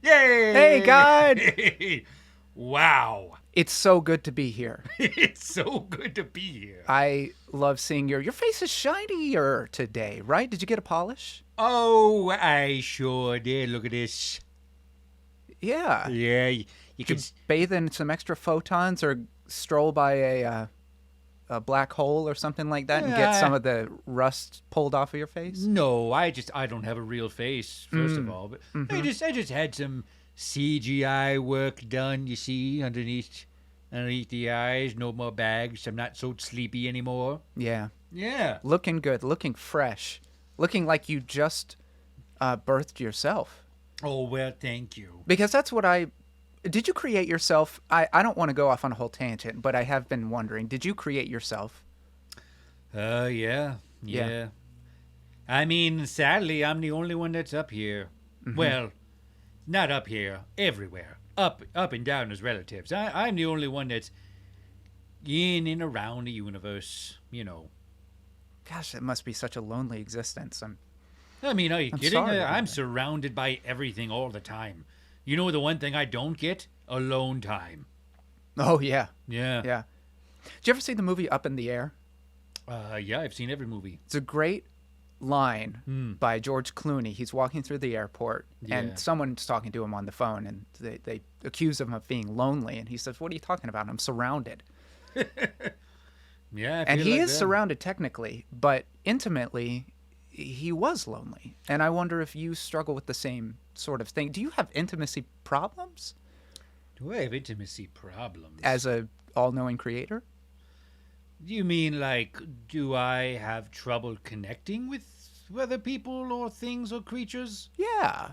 Yay! Hey, God! Wow. It's so good to be here. It's so good to be here. I love seeing your face is shinier today, right? Did you get a polish? Oh, I sure did. Look at this. Yeah. Yeah, you Did could. you bathe in some extra photons or stroll by a black hole or something like that and get some of the rust pulled off of your face? No, I don't have a real face. First of all, but I just had some CGI work done. You see, underneath the eyes, no more bags. I'm not so sleepy anymore. Yeah. Yeah. Looking good, looking fresh, looking like you just birthed yourself. Oh well, thank you. Because that's what did you create yourself? I don't want to go off on a whole tangent, but I have been wondering, did you create yourself? Yeah. I mean, sadly, I'm the only one that's up here. Well, not up here, everywhere. Up and down as relatives. I'm the only one that's in and around the universe, you know. Gosh, it must be such a lonely existence. I mean, are you I'm kidding? sorry to hear I'm that. surrounded by everything all the time. You know the one thing I don't get? Alone time. Oh, yeah. Yeah. Yeah. Did you ever see the movie Up in the Air? Yeah, I've seen every movie. It's a great line by George Clooney. He's walking through the airport, Yeah. and someone's talking to him on the phone, and they accuse him of being lonely. And he says, "What are you talking about? I'm surrounded." Yeah, I And feel he like is that. surrounded technically, but intimately, he was lonely. And I wonder if you struggle with the same sort of thing. Do you have intimacy problems Do I have intimacy problems? as a all-knowing creator? Do you mean like, do I have trouble connecting with other people or things or creatures? Yeah.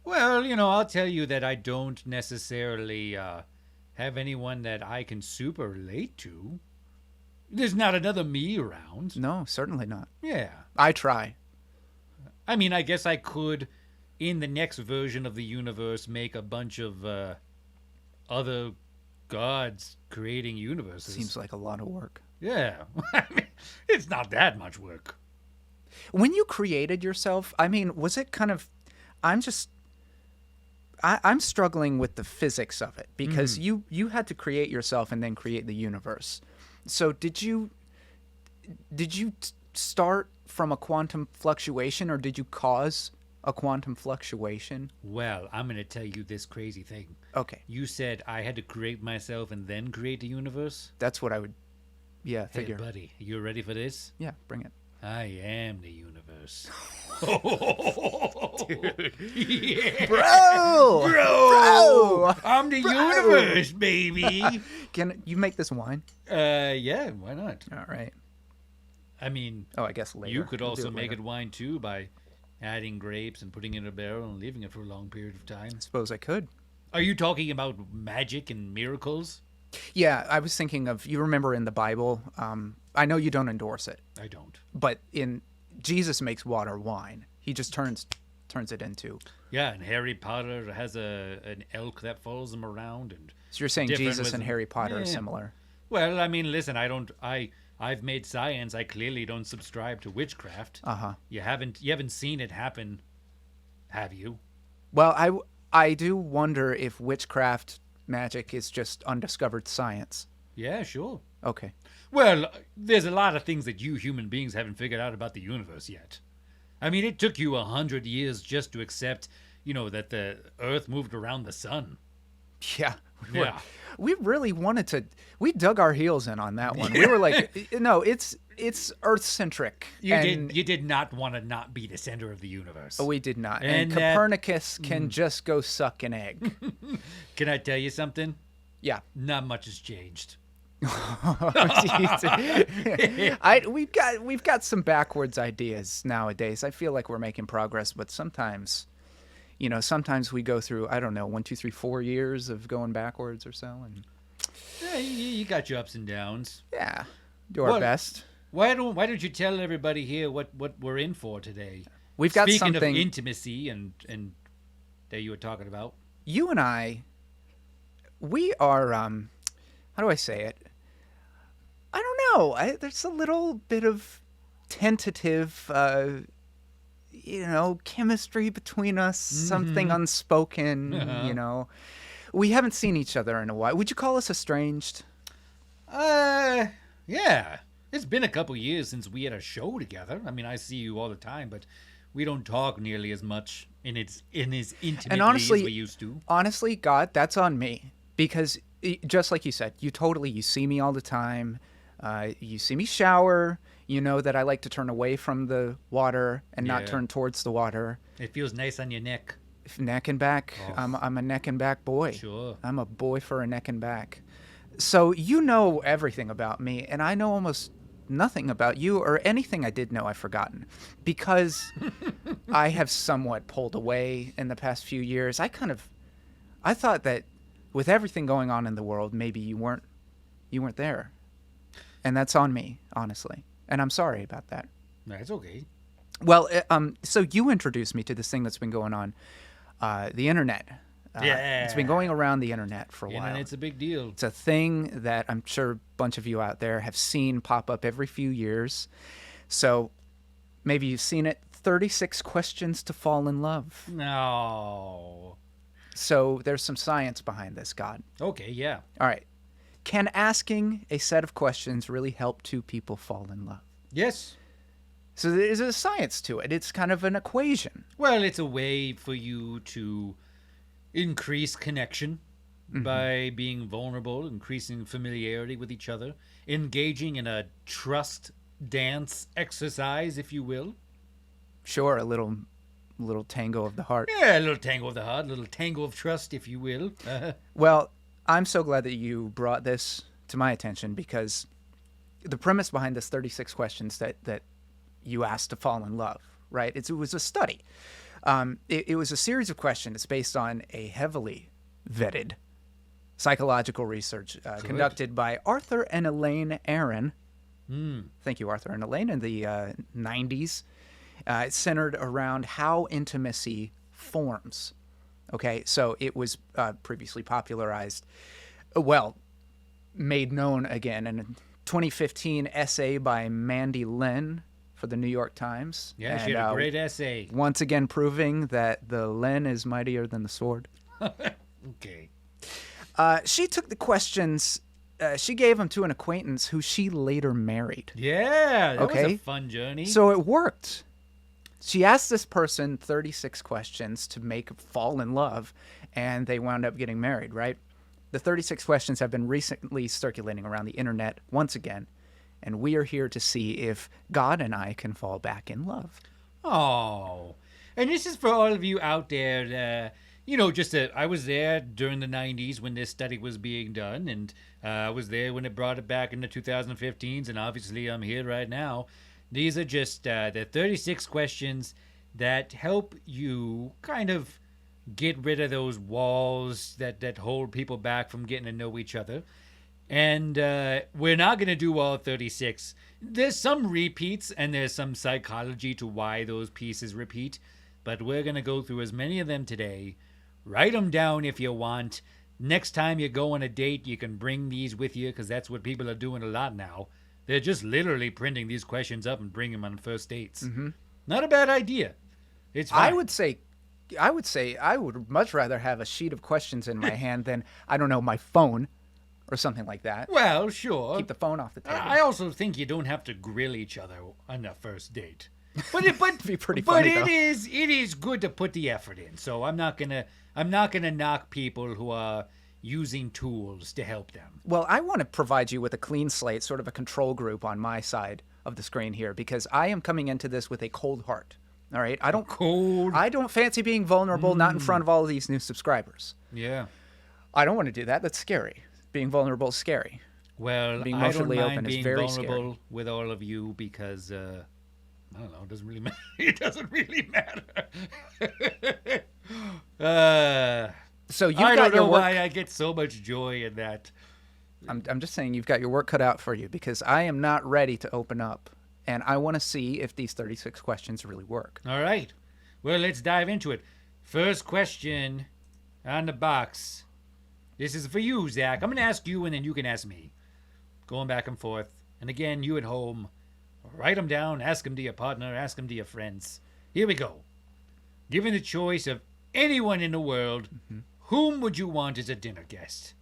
Well, I'll tell you that I don't necessarily have anyone that I can super relate to. There's not another me around. No, certainly not. Yeah. I try. I mean, I guess I could, in the next version of the universe, make a bunch of other gods creating universes. Seems like a lot of work. Yeah. I mean, it's not that much work. When you created yourself, I mean, was it kind of I'm struggling with the physics of it because you had to create yourself and then create the universe. So did you start from a quantum fluctuation or did you cause a quantum fluctuation? Well, I'm going to tell you this crazy thing. Okay. You said I had to create myself and then create the universe? That's what I would figure. Hey, buddy, you ready for this? Yeah, bring it. I am the universe. Dude. Yeah. Bro! I'm the universe, baby. Can you make this wine? Yeah, why not? All right. I mean, Oh, I guess later. you could We'll do also make later. it wine too by adding grapes and putting it in a barrel and leaving it for a long period of time. I suppose I could. Are you talking about magic and miracles? Yeah, I was thinking of, you remember in the Bible, I know you don't endorse it, I don't. but in Jesus makes water wine. He just turns it into. Yeah, and Harry Potter has an elk that follows him around, and So you're saying Different Jesus with and them. Harry Potter are Yeah. similar. well, I mean, listen, I've made science. I clearly don't subscribe to witchcraft. Uh-huh. You haven't seen it happen, have you? Well, I do wonder if witchcraft magic is just undiscovered science. Yeah, sure. Okay. Well, there's a lot of things that you human beings haven't figured out about the universe yet. I mean, it took you 100 years just to accept, that the Earth moved around the sun. Yeah. Yeah. We really wanted to. We dug our heels in on that one. We were like, no, it's Earth-centric. You did not want to not be the center of the universe. We did not. And And Copernicus can just go suck an egg. Can I tell you something? Yeah. Not much has changed. We've got some backwards ideas nowadays. I feel like we're making progress, but sometimes we go through, I don't know, 1, 2, 3, 4 years of going backwards or so, and Yeah, you got your ups and downs. yeah, do our Well, best. Why don't you tell everybody here what we're in for today? We've got Speaking something. of intimacy and that you were talking about. You and I, we are. How do I say it? I don't know. There's a little bit of tentative chemistry between us, something unspoken, We haven't seen each other in a while. Would you call us estranged? Yeah. It's been a couple years since we had a show together. I mean, I see you all the time, but we don't talk nearly as much in as intimately as we used to. Honestly, God, that's on me. Because just like you said, you see me all the time. You see me shower. You know that I like to turn away from the water and not turn towards the water. It feels nice on your neck. Neck and back. Oh. I'm a neck and back boy. Sure. I'm a boy for a neck and back. So you know everything about me, and I know almost nothing about you, or anything I did know I've forgotten, because I have somewhat pulled away in the past few years. I thought that with everything going on in the world, maybe you weren't there, and that's on me, honestly, and I'm sorry about that. That's okay. Well, so you introduced me to this thing that's been going on, the internet. It's been going around the internet for a while. It's a big deal. It's a thing that I'm sure a bunch of you out there have seen pop up every few years. So maybe you've seen it. 36 questions to fall in love. No. So there's some science behind this, God. Okay, yeah. All right. Can asking a set of questions really help two people fall in love? Yes. So there's a science to it. It's kind of an equation. Well, it's a way for you to increase connection by being vulnerable, increasing familiarity with each other, engaging in a trust dance exercise, if you will. Sure, a little tango of the heart. Yeah, a little tango of the heart, a little tango of trust, if you will. Well, I'm so glad that you brought this to my attention, because the premise behind this 36 questions that you asked to fall in love, right? It was a study. It was a series of questions. It's based on a heavily vetted psychological research conducted by Arthur and Elaine Aaron. Thank you, Arthur and Elaine, in the 90s. It's centered around how intimacy forms. Okay, so it was previously popularized, made known again in a 2015 essay by Mandy Lin for the New York Times. Yeah, she had a great essay. Once again proving that the Len is mightier than the sword. Okay. She took the questions, she gave them to an acquaintance who she later married. Yeah, that was a fun journey. So it worked. She asked this person 36 questions to make fall in love, and they wound up getting married, right? The 36 questions have been recently circulating around the internet once again, and we are here to see if God and I can fall back in love. Oh, and this is for all of you out there. I was there during the 90s when this study was being done, and I was there when it brought it back in the 2015s, and obviously I'm here right now. These are just the 36 questions that help you kind of get rid of those walls that hold people back from getting to know each other. And we're not going to do all 36. There's some repeats, and there's some psychology to why those pieces repeat. But we're going to go through as many of them today. Write them down if you want. Next time you go on a date, you can bring these with you, because that's what people are doing a lot now. They're just literally printing these questions up and bringing them on first dates. Mm-hmm. Not a bad idea. It's fine. I would say I would much rather have a sheet of questions in my hand than, I don't know, my phone. Or something like that. Well, sure. Keep the phone off the table. I also think you don't have to grill each other on the first date. But it'd be pretty funny, though. it is good to put the effort in. So I'm not gonna knock people who are using tools to help them. Well, I want to provide you with a clean slate, sort of a control group on my side of the screen here, because I am coming into this with a cold heart. All right, I don't fancy being vulnerable, not in front of all of these new subscribers. Yeah. I don't want to do that. That's scary. Being vulnerable is scary. Well, being emotionally open being is very vulnerable scary. with all of you because I don't know. It doesn't really matter. It doesn't really matter. So you I got don't your know work. why I get so much joy in that. I'm just saying you've got your work cut out for you, because I am not ready to open up, and I want to see if these 36 questions really work. All right. Well, let's dive into it. First question on the box. This is for you, Zach. I'm going to ask you, and then you can ask me. Going back and forth. And again, you at home, write them down. Ask them to your partner. Ask them to your friends. Here we go. Given the choice of anyone in the world, whom would you want as a dinner guest?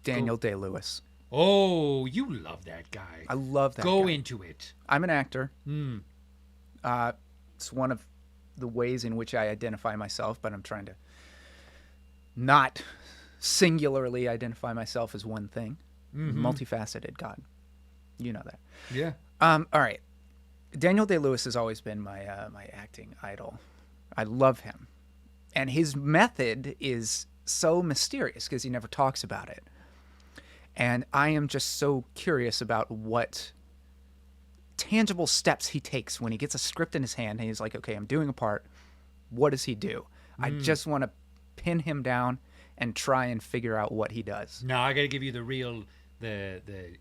Daniel Day-Lewis. Oh, you love that guy. I love that Go guy. into it. I'm an actor. It's one of the ways in which I identify myself, but I'm trying to not singularly identify myself as one thing. Multifaceted God. You know that. Yeah. All right. Daniel Day-Lewis has always been my my acting idol. I love him. And his method is so mysterious because he never talks about it. And I am just so curious about what tangible steps he takes when he gets a script in his hand and he's like, okay, I'm doing a part. What does he do? I just want to pin him down and try and figure out what he does. Now I got to give you the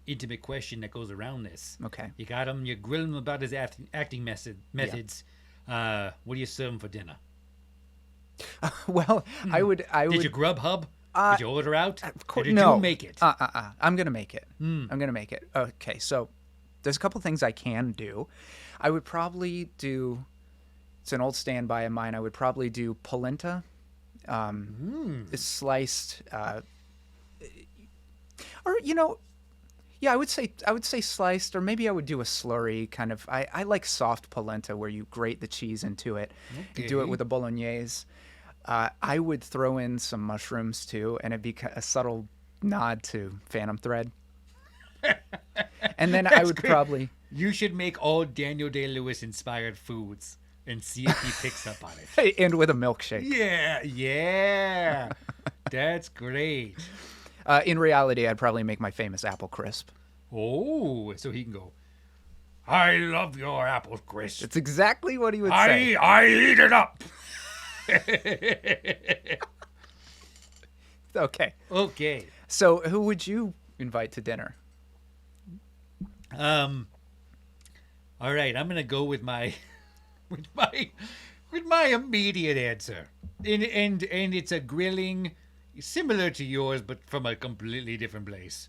intimate question that goes around this. Okay. You got him. You grill him about his acting methods. What do you serve him for dinner? Well, I would. Did you Grubhub? Did you order out? Of course, or did no. you make it? I'm gonna make it. I'm gonna make it. Okay, so there's a couple things I can do. I would probably do. It's an old standby of mine. I would probably do polenta, sliced, or yeah, I would say sliced, or maybe I would do a slurry kind of. I like soft polenta where you grate the cheese into it. You do it with a bolognese. I would throw in some mushrooms too, and it'd be a subtle nod to Phantom Thread. And then I would probably. You should make all Daniel Day-Lewis inspired foods and see if he picks up on it. And with a milkshake. Yeah. That's great. In reality, I'd probably make my famous apple crisp. Oh, so he can go, I love your apple crisp. It's exactly what he would say. I eat it up. Okay. Okay. So who would you invite to dinner? All right, I'm gonna go with my with my immediate answer. And it's a grilling similar to yours, but from a completely different place.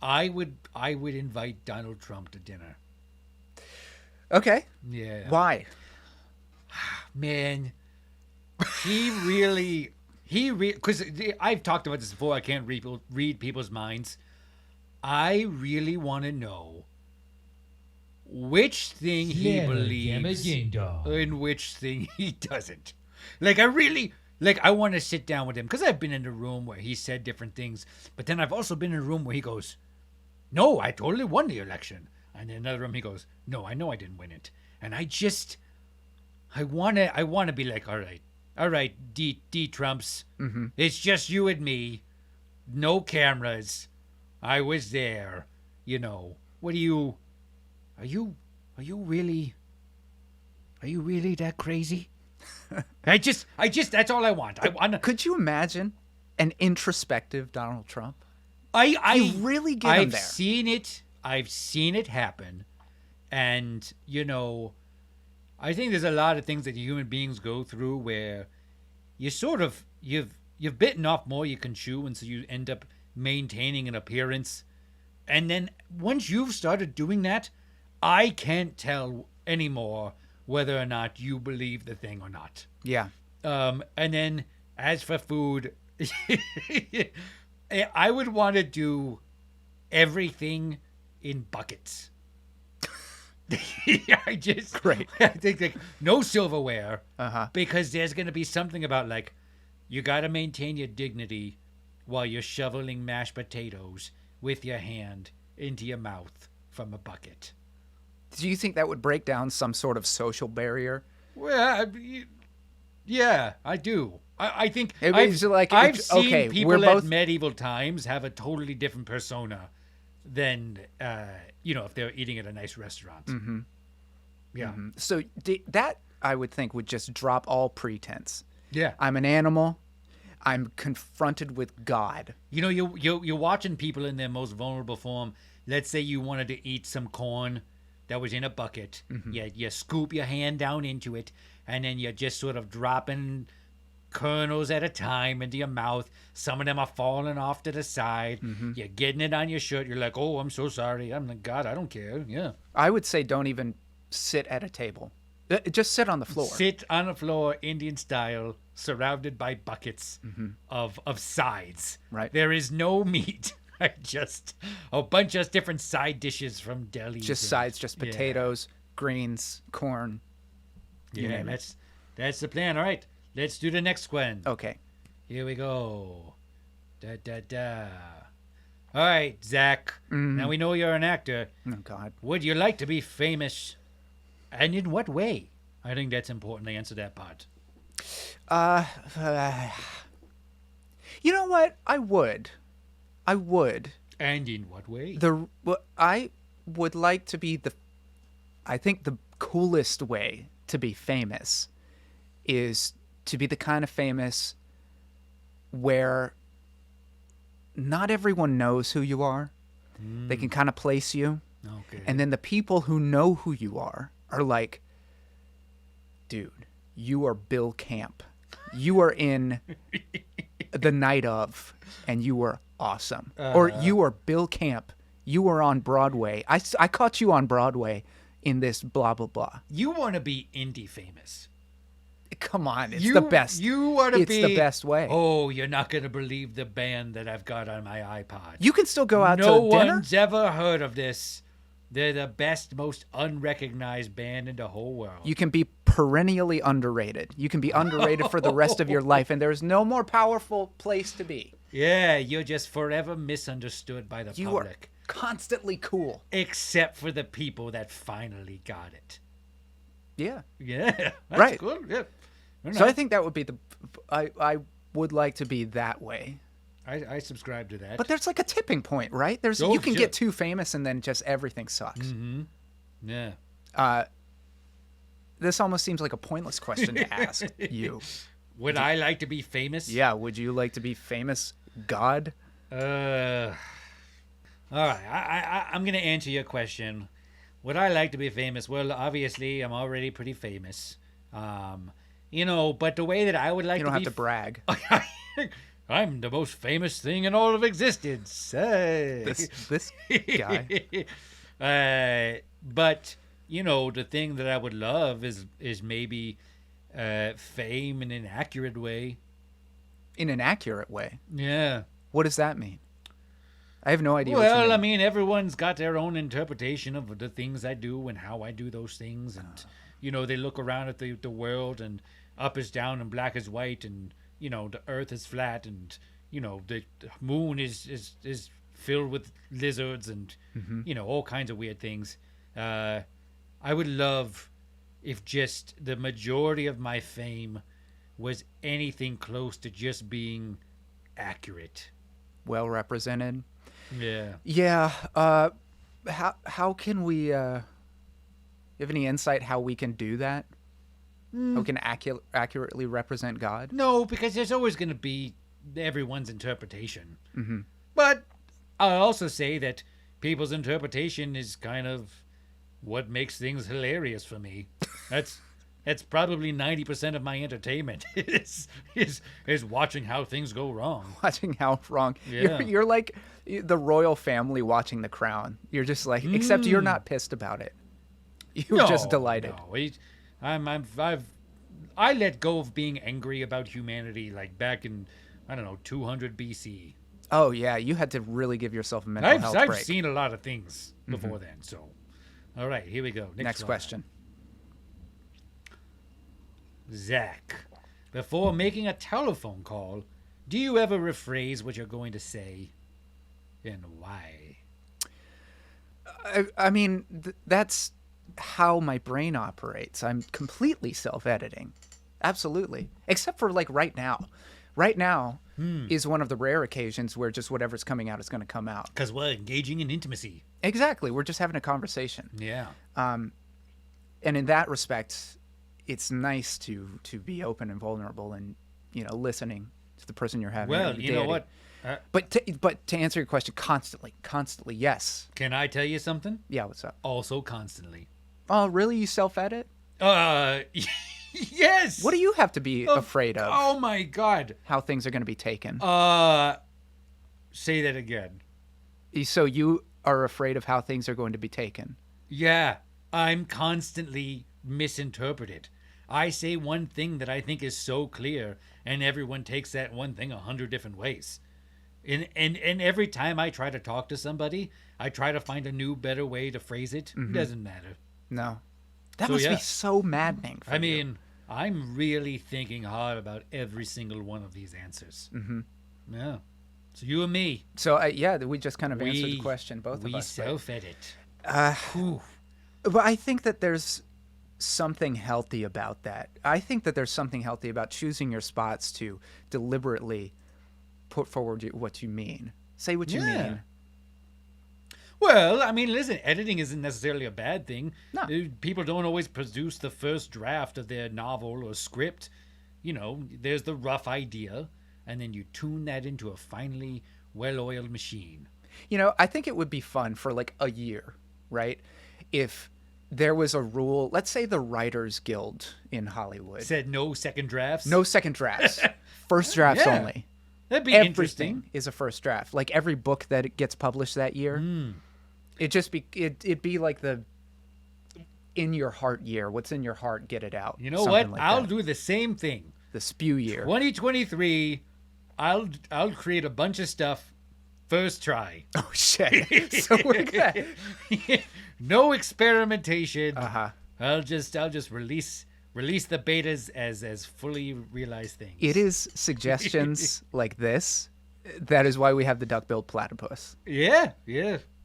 I would invite Donald Trump to dinner. Okay. Yeah. Why? Man, because I've talked about this before. I can't read people's minds. I really want to know which thing he believes and which thing he doesn't. I want to sit down with him because I've been in a room where he said different things, but then I've also been in a room where he goes, "No, I totally won the election," and in another room he goes, "No, I know I didn't win it," and I want to be like, all right, D Trumps, it's just you and me, no cameras. I was there, What are you really that crazy? I just that's all I want. Could you imagine an introspective Donald Trump? I really get him there. I've seen it happen, and I think there's a lot of things that human beings go through where you sort of you've bitten off more you can chew, and so you end up maintaining an appearance. And then once you've started doing that, I can't tell anymore whether or not you believe the thing or not. Yeah. And then as for food, I would want to do everything in buckets. Great. I think no silverware, because there's going to be something about you got to maintain your dignity while you're shoveling mashed potatoes with your hand into your mouth from a bucket. Do you think that would break down some sort of social barrier? Well, yeah, I do. I think I've seen people at medieval times have a totally different persona than if they're eating at a nice restaurant. Mm-hmm. Yeah. Mm-hmm. So that I would think would just drop all pretense. Yeah. I'm an animal. I'm confronted with God. You're watching people in their most vulnerable form. Let's say you wanted to eat some corn that was in a bucket. Mm-hmm. You scoop your hand down into it, and then you're just sort of dropping kernels at a time into your mouth. Some of them are falling off to the side. Mm-hmm. You're getting it on your shirt. You're like, oh, I'm so sorry. I'm like, God, I don't care. Yeah. I would say don't even sit at a table. Just sit on the floor. Sit on the floor, Indian style, surrounded by buckets of sides. Right. There is no meat. Just a bunch of different side dishes from Delhi. Just sides, just potatoes, greens, corn. Yeah, that's the plan. All right, let's do the next one. Okay. Here we go. Da da da. All right, Zach. Now we know you're an actor. Oh God. Would you like to be famous? And in what way? I think that's important to answer that part. You know what? I would. And in what way? I would like to be I think the coolest way to be famous is to be the kind of famous where not everyone knows who you are. They can kind of place you. Okay. And then the people who know who you are like, dude, you are Bill Camp. You are in The Night Of, and you were awesome. Or you are Bill Camp. You were on Broadway. I caught you on Broadway in this blah, blah, blah. You want to be indie famous. Come on, it's the best. You want to be... It's the best way. Oh, you're not going to believe the band that I've got on my iPod. You can still go out to dinner? dinner? No one's ever heard of this. They're the best, most unrecognized band in the whole world. You can be perennially underrated. You can be underrated for the rest of your life, and there's no more powerful place to be. Yeah, you're just forever misunderstood by the You public. are constantly cool. Except for the people that finally got it. Yeah. Yeah. That's Right. Good. Yeah. So I think that would be I would like to be that way. I subscribe to that. But there's like a tipping point, right? You can get too famous and then just everything sucks. Mm-hmm. Yeah. This almost seems like a pointless question to ask you. Would I like to be famous? Yeah. Would you like to be famous, God? All right. I'm going to answer your question. Would I like to be famous? Well, obviously, I'm already pretty famous. But the way that I would like to be... You don't have to brag. I'm the most famous thing in all of existence. Hey. This guy. But, the thing that I would love is maybe fame in an accurate way. In an accurate way? Yeah. What does that mean? I have no idea what you mean. Well, I mean, everyone's got their own interpretation of the things I do and how I do those things. And, they look around at the world and up is down and black is white and, the earth is flat and, the moon is filled with lizards and, all kinds of weird things. I would love if just the majority of my fame was anything close to just being accurate. Well represented. Yeah. Yeah. How can we, you have any insight how we can do that? How we can accurately represent God? No, because there's always going to be everyone's interpretation. Mm-hmm. But I'll also say that people's interpretation is kind of what makes things hilarious for me. That's probably 90% of my entertainment is watching how things go wrong. Watching how wrong. Yeah. You're like the royal family watching The Crown. You're just like, except you're not pissed about it. You're just delighted. No, I let go of being angry about humanity like back in 200 BC. Oh yeah, you had to really give yourself a mental health break. I've seen a lot of things before then. So, all right, here we go. Next question. Zach, before making a telephone call, do you ever rephrase what you're going to say, and why? I mean, that's how my brain operates. I'm completely self-editing. Absolutely. Except for like right now. Right now is one of the rare occasions where just whatever's coming out is going to come out. Because we're engaging in intimacy. Exactly. We're just having a conversation. Yeah. And in that respect, it's nice to be open and vulnerable and, listening to the person you're having. Well, you know what? But to answer your question, constantly, yes. Can I tell you something? Yeah, what's up? Also constantly. Oh, really? You self-edit? Yes. What do you have to be afraid of? Oh my God. How things are going to be taken? Say that again. So you are afraid of how things are going to be taken? Yeah, I'm constantly misinterpret it. I say one thing that I think is so clear, and everyone takes that one thing 100 different ways. And every time I try to talk to somebody, I try to find a new, better way to phrase it. It doesn't matter. No. That So, must yeah. be so maddening for I you. mean, I'm really thinking hard about every single one of these answers. Mm-hmm. Yeah. So you and me. So, yeah, we just kind of answered the question, both of We us. self-edit. But I think that there's something healthy about that. I think that there's something healthy about choosing your spots to deliberately put forward what you mean. Say what you mean. Well, I mean, listen, editing isn't necessarily a bad thing. No. People don't always produce the first draft of their novel or script. You know, there's the rough idea, and then you tune that into a finely well-oiled machine. You know, I think it would be fun for like a year, right? If there was a rule, let's say the Writers Guild in Hollywood. Said no second drafts? No second drafts. First drafts Yeah. only. That'd be Everything interesting. is a first draft. Like every book that gets published that year, it'd be like the in your heart year. What's in your heart, get it out. You know Something what? like I'll that. do the same thing. The spew year. 2023, I'll create a bunch of stuff first try. Oh shit! So we're gonna. No experimentation. Uh-huh. I'll just release the betas as fully realized things. It is suggestions like this. That is why we have the duck-billed platypus. Yeah.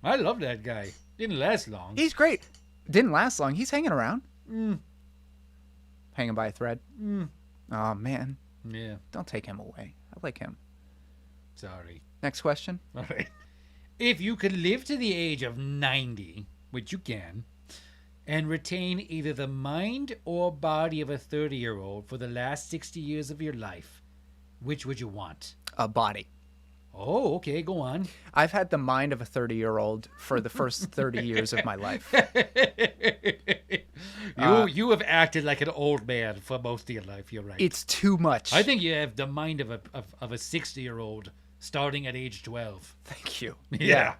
I love that guy. Didn't last long. He's great. Didn't last long. He's hanging around. Hanging by a thread. Oh man, Yeah. don't take him away. I like him. Sorry. Next question. All right. If you could live to the age of 90, which you can, and retain either the mind or body of a 30-year-old for the last 60 years of your life, which would you want? A body. Oh, okay, go on. I've had the mind of a 30-year-old for the first 30 years of my life. You have acted like an old man for most of your life. You're right. It's too much. I think you have the mind of a 60-year-old starting at age 12. Thank you. Yeah.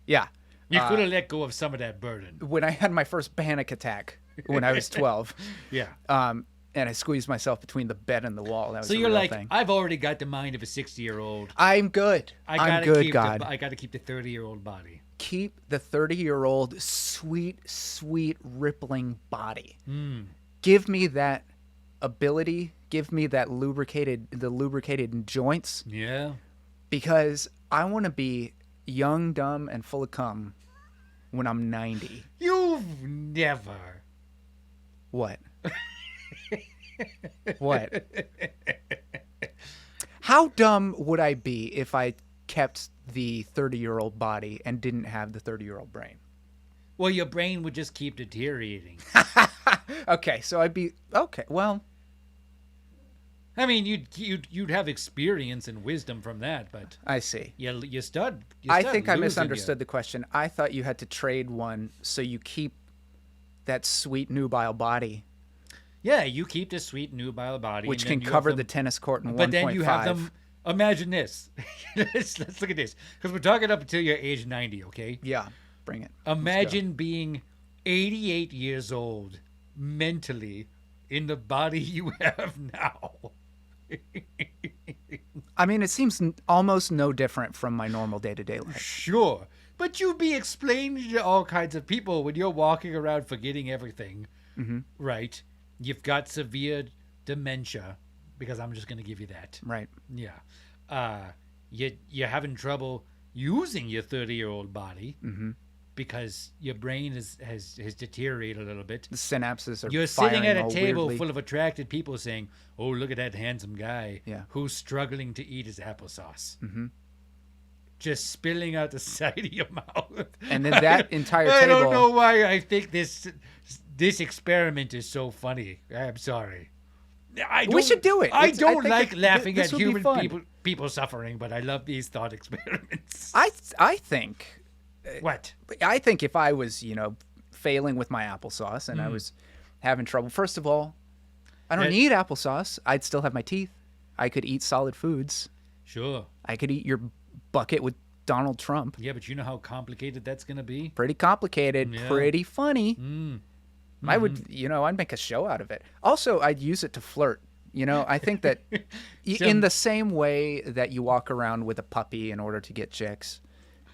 Yeah. You could have let go of some of that burden. When I had my first panic attack when I was 12, Yeah. and I squeezed myself between the bed and the wall. That was So a you're real like, thing. I've already got the mind of a 60-year-old. I'm good. I'm good, God. I got to keep the 30-year-old body. Keep the 30-year-old sweet, sweet, rippling body. Give me that ability. Give me that lubricated joints, Yeah. because I want to be young, dumb, and full of cum when I'm 90. You've never. What? What? How dumb would I be if I kept the 30-year-old body and didn't have the 30-year-old brain? Well, your brain would just keep deteriorating. Okay, so I'd be okay. Well, I mean, you'd have experience and wisdom from that, but I see. you start. I think I losing misunderstood the question. I thought you had to trade one so you keep that sweet nubile body, Yeah, you keep the sweet nubile body, which and can then you cover have the them, tennis court in 1.5. But then you have them. Imagine this. let's look at this, because we're talking up until you're age 90. Okay. Yeah, bring it. Imagine being 88 years old mentally in the body you have now. I mean, it seems almost no different from my normal day-to-day life. Sure. But you'd be explaining to all kinds of people when you're walking around forgetting everything, right? You've got severe dementia, because I'm just going to give you that. Right. Yeah. You're having trouble using your 30-year-old body because your brain has deteriorated a little bit. The synapses are You're sitting at firing a all table weirdly. full of attracted people saying, "Oh, look at that handsome guy who's struggling to eat his applesauce." Just spilling out the side of your mouth. And then that entire I table... don't know why I think this experiment is so funny. I'm sorry. We should do it. I It's- I don't think like laughing this at would be human fun. people suffering, but I love these thought experiments. I think What? if I was, failing with my applesauce and I was having trouble, first of all, I don't need applesauce. I'd still have my teeth. I could eat solid foods. Sure. I could eat your bucket with Donald Trump. Yeah, but you know how complicated that's going to be? Pretty complicated, Yeah. pretty funny. I would, I'd make a show out of it. Also, I'd use it to flirt. I think that in the same way that you walk around with a puppy in order to get chicks,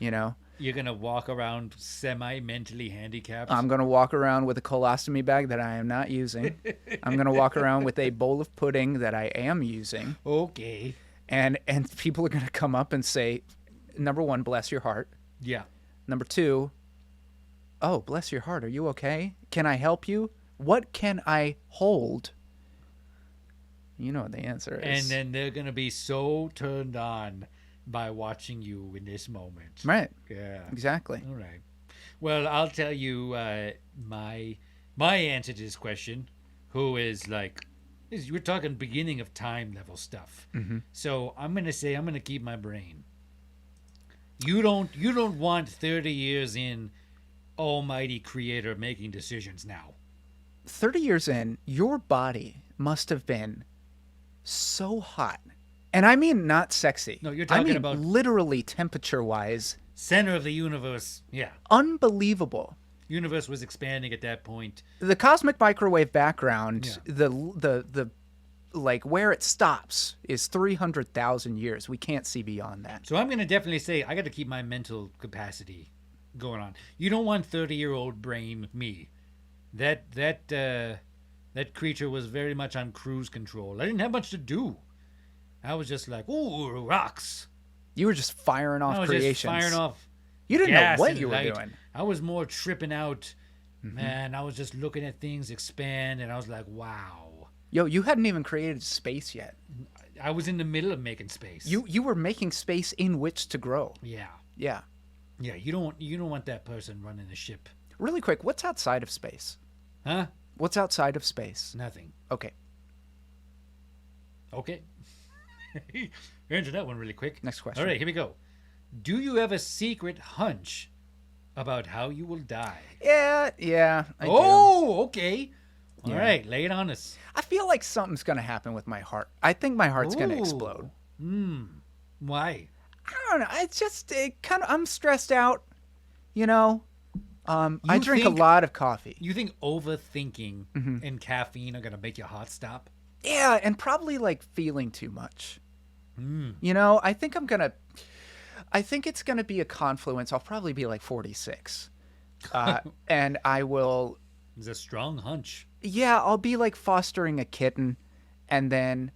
You're going to walk around semi-mentally handicapped? I'm going to walk around with a colostomy bag that I am not using. I'm going to walk around with a bowl of pudding that I am using. Okay. And people are going to come up and say, number one, bless your heart. Yeah. Number two, oh, bless your heart. Are you okay? Can I help you? What can I hold? You know what the answer is. And then they're going to be so turned on by watching you in this moment. Right. Yeah. Exactly. All right. Well, I'll tell you my answer to this question, we're talking beginning of time level stuff. Mm-hmm. So I'm going to keep my brain. You don't want 30 years in almighty creator making decisions now. 30 years in, your body must have been so hot. And I mean not sexy. No, you're talking about literally temperature-wise. Center of the universe. Yeah. Unbelievable. Universe was expanding at that point. The cosmic microwave background, the like where it stops is 300,000 years. We can't see beyond that. So I'm going to definitely say I got to keep my mental capacity going on. You don't want 30-year-old brain me. That creature was very much on cruise control. I didn't have much to do. I was just like, ooh, rocks. You were just firing off creations. Just firing off. You didn't know what you were doing. I was more tripping out. Mm-hmm. Man, I was just looking at things expand, and I was like, wow. Yo, you hadn't even created space yet. I was in the middle of making space. You were making space in which to grow. Yeah. Yeah. Yeah, you don't want that person running the ship. Really quick, what's outside of space? Huh? What's outside of space? Nothing. Okay. Answer that one really quick. Next question. All right, here we go. Do you have a secret hunch about how you will die? Yeah, I do. Okay. All right, lay it on us. I feel like something's going to happen with my heart. I think my heart's going to explode. Why? I don't know. It's just I'm stressed out, I drink a lot of coffee. You think overthinking and caffeine are going to make your heart stop? Yeah, and probably like feeling too much. I think it's going to be a confluence. I'll probably be like 46. And I will... It's a strong hunch. Yeah, I'll be like fostering a kitten, and then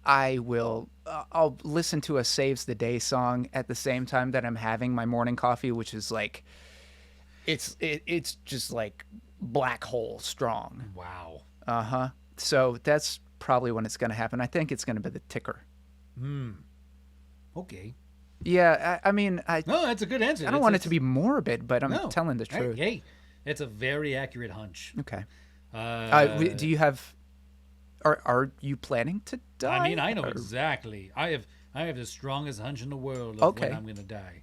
I'll listen to a Saves the Day song at the same time that I'm having my morning coffee, which is like... It's just like black hole strong. Wow. Uh-huh. So that's probably when it's going to happen. I think it's going to be the ticker. Okay. Yeah, I mean... No, that's a good answer. I don't want it to be morbid, but I'm telling the truth. Hey, it's a very accurate hunch. Okay. Do you have... Are you planning to die? I mean, I know exactly. I have the strongest hunch in the world of when I'm going to die.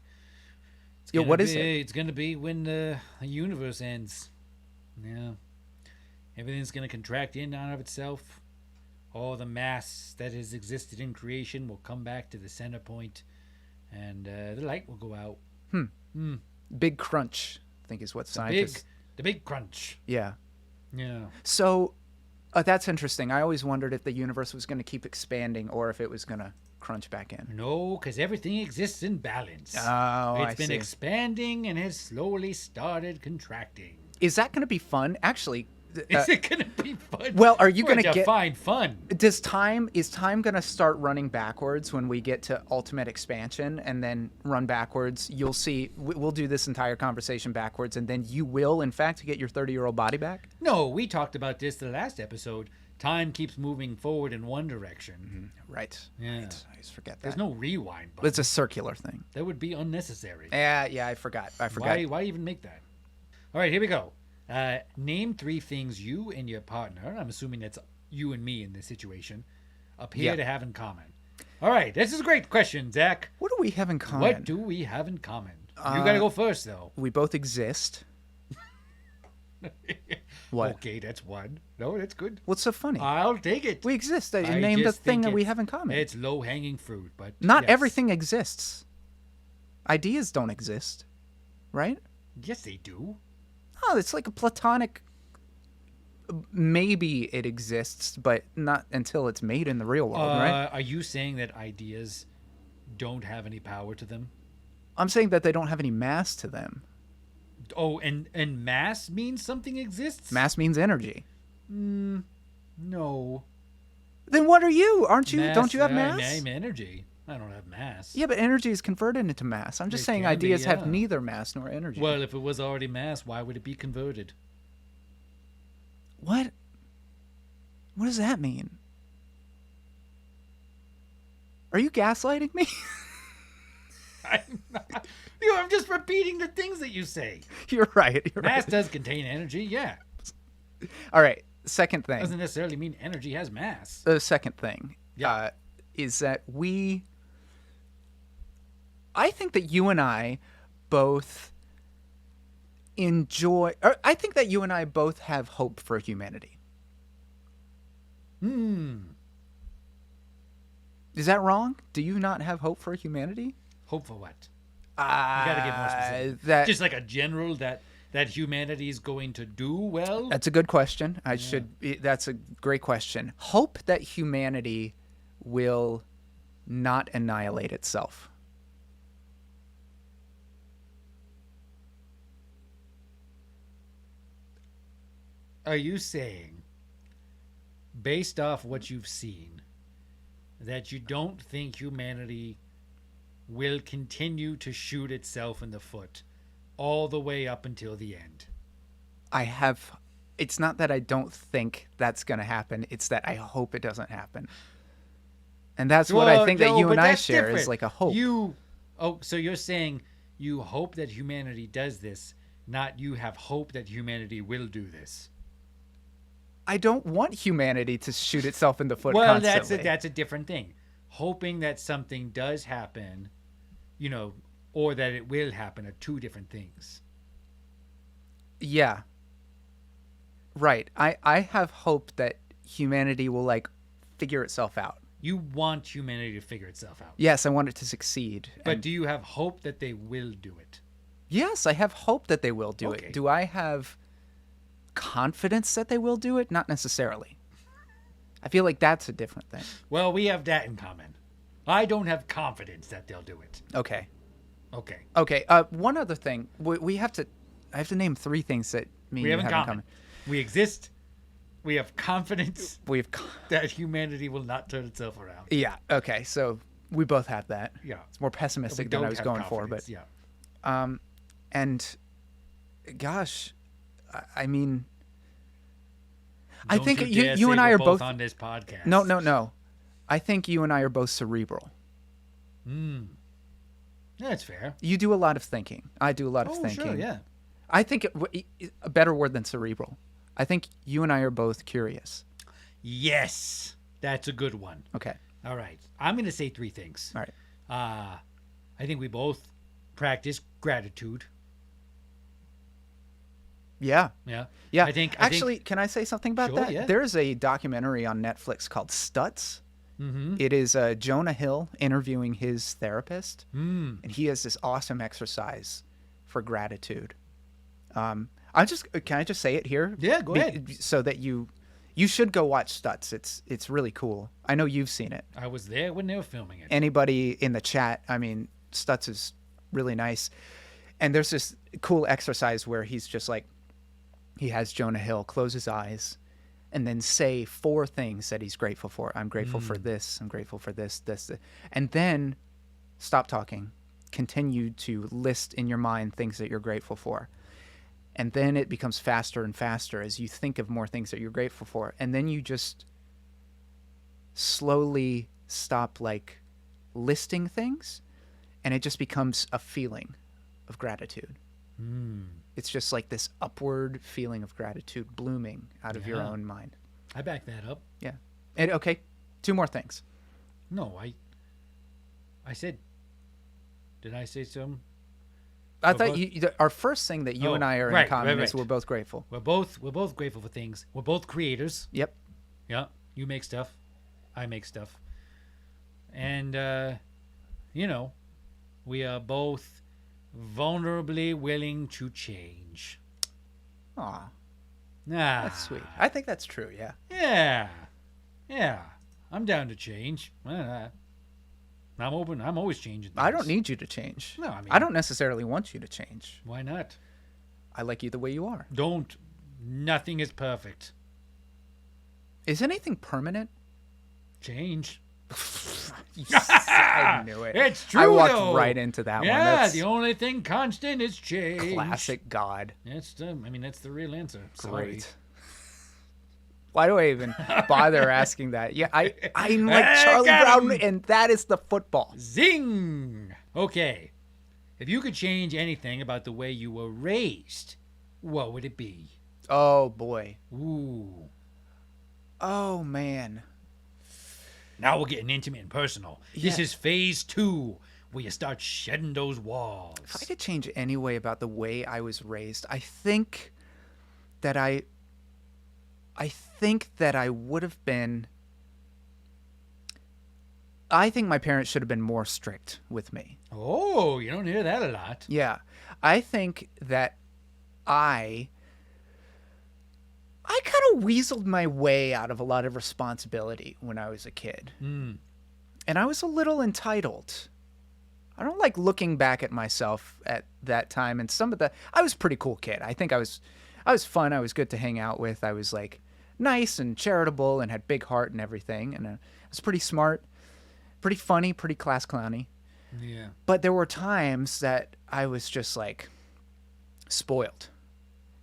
What is it? It's going to be when the universe ends. Yeah. Everything's going to contract in and of itself. All the mass that has existed in creation will come back to the center point, and the light will go out. Big crunch, I think is what scientists... The big crunch. Yeah. Yeah. So that's interesting. I always wondered if the universe was going to keep expanding or if it was going to crunch back in. No, because everything exists in balance. Oh, It's been expanding and has slowly started contracting. Is that going to be fun? Actually... Is it going to be fun? Well, are you going to find fun? Is time going to start running backwards when we get to ultimate expansion and then run backwards? You'll see. We'll do this entire conversation backwards, and then you will, in fact, get your 30-year-old body back? No, we talked about this the last episode. Time keeps moving forward in one direction. Right. Yeah. Right. I just forget that. There's no rewind button. It's a circular thing. That would be unnecessary. Yeah, I forgot. Why even make that? All right, here we go. Name 3 things you and your partner, I'm assuming that's you and me in this situation, appear to have in common. All right, this is a great question, Zach. What do we have in common? What do we have in common? You got to go first, though. We both exist. What? Okay, that's one. No, that's good. What's so funny? I'll take it. We exist. Name the thing that we have in common. It's low-hanging fruit, but not everything exists. Ideas don't exist, right? Yes, they do. Oh, it's like a platonic maybe it exists, but not until it's made in the real world, right? Are you saying that ideas don't have any power to them? I'm saying that they don't have any mass to them. Oh, and mass means something exists? Mass means energy. No. Then what are you? Aren't you? Mass, Don't you have mass? I'm energy. I don't have mass. Yeah, but energy is converted into mass. I'm just It saying can be, ideas have yeah. neither mass nor energy. Well, if it was already mass, why would it be converted? What? What does that mean? Are you gaslighting me? I'm not. I'm just repeating the things that you say. You're right. You're Mass right. does contain energy, yeah. All right. Second thing. Doesn't necessarily mean energy has mass. The second thing Yeah. is that I think that you and I both I think that you and I both have hope for humanity. Is that wrong? Do you not have hope for humanity? Hope for what? You gotta get more specific. Just like a general that humanity is going to do well? That's a good question. That's a great question. Hope that humanity will not annihilate itself. Are you saying, based off what you've seen, that you don't think humanity will continue to shoot itself in the foot all the way up until the end? It's not that I don't think that's going to happen. It's that I hope it doesn't happen. And that's what I think that you and I share is like a hope. So you're saying you hope that humanity does this, not you have hope that humanity will do this. I don't want humanity to shoot itself in the foot Well, constantly. that's a different thing. Hoping that something does happen, or that it will happen are two different things. Yeah. Right. I have hope that humanity will figure itself out. You want humanity to figure itself out. Yes, I want it to succeed. But do you have hope that they will do it? Yes, I have hope that they will do Okay. it. Do I have confidence that they will do it? Not necessarily. I feel like that's a different thing. Well, we have that in common. I don't have confidence that they'll do it. Okay. Okay. One other thing. I have to name 3 things that We have in common. We exist. We have confidence that humanity will not turn itself around. Yeah. Okay. So we both have that. Yeah. It's more pessimistic than I was going for, but yeah. And gosh, I mean, Don't I think you dare you say and I we're are both on this podcast. No. I think you and I are both cerebral. Yeah, that's fair. You do a lot of thinking. I do a lot of Oh, thinking. sure, yeah. I think a better word than cerebral. I think you and I are both curious. Yes, that's a good one. Okay. All right. I'm going to say 3 things. All right. I think we both practice gratitude. Yeah. Yeah. Yeah. I think Can I say something about Sure, that? yeah. There's a documentary on Netflix called Stutz. Mm-hmm. It is Jonah Hill interviewing his therapist, Hmm. and he has this awesome exercise for gratitude. Can I just say it here? Yeah, go ahead. So that you should go watch Stutz. It's really cool. I know you've seen it. I was there when they were filming it. Anybody in the chat, I mean, Stutz is really nice. And there's this cool exercise where he's just he has Jonah Hill close his eyes and then say 4 things that he's grateful for. I'm grateful for this. I'm grateful for this. And then stop talking. Continue to list in your mind things that you're grateful for. And then it becomes faster and faster as you think of more things that you're grateful for. And then you just slowly stop listing things, and it just becomes a feeling of gratitude. It's just this upward feeling of gratitude blooming out of your Yeah. own mind. I back that up. Yeah. And okay, 2 more things. No, I said. Did I say something? I We're thought both- our first thing that you and I are in right, common right, is right. we're both grateful. We're both grateful for things. We're both creators. Yep. Yeah. You make stuff. I make stuff. And we are both vulnerably willing to change. Aw. That's sweet. I think that's true, yeah. Yeah. Yeah. I'm down to change. I'm open. I'm always changing things. I don't need you to change. No, I mean... I don't necessarily want you to change. Why not? I like you the way you are. Don't. Nothing is perfect. Is anything permanent? Change. I knew it. It's true, I walked though. right into that one. Yeah, That's the only thing constant is change. classic God. That's the real answer. Sorry. Great. Why do I even bother asking that? Yeah, I'm like Charlie Brown, and that is the football. Zing! Okay. If you could change anything about the way you were raised, what would it be? Oh, boy. Ooh. Oh, man. Now we're getting intimate and personal. This Yeah. is phase 2, where you start shedding those walls. If I could change any way about the way I was raised, I think that I would have been... I think my parents should have been more strict with me. Oh, you don't hear that a lot. Yeah. I think that I kind of weaseled my way out of a lot of responsibility when I was a kid. Mm. And I was a little entitled. I don't like looking back at myself at that time. And I was a pretty cool kid. I think I was fun. I was good to hang out with. I was like nice and charitable and had big heart and everything. And I was pretty smart, pretty funny, pretty class clowny. Yeah. But there were times that I was just like spoiled.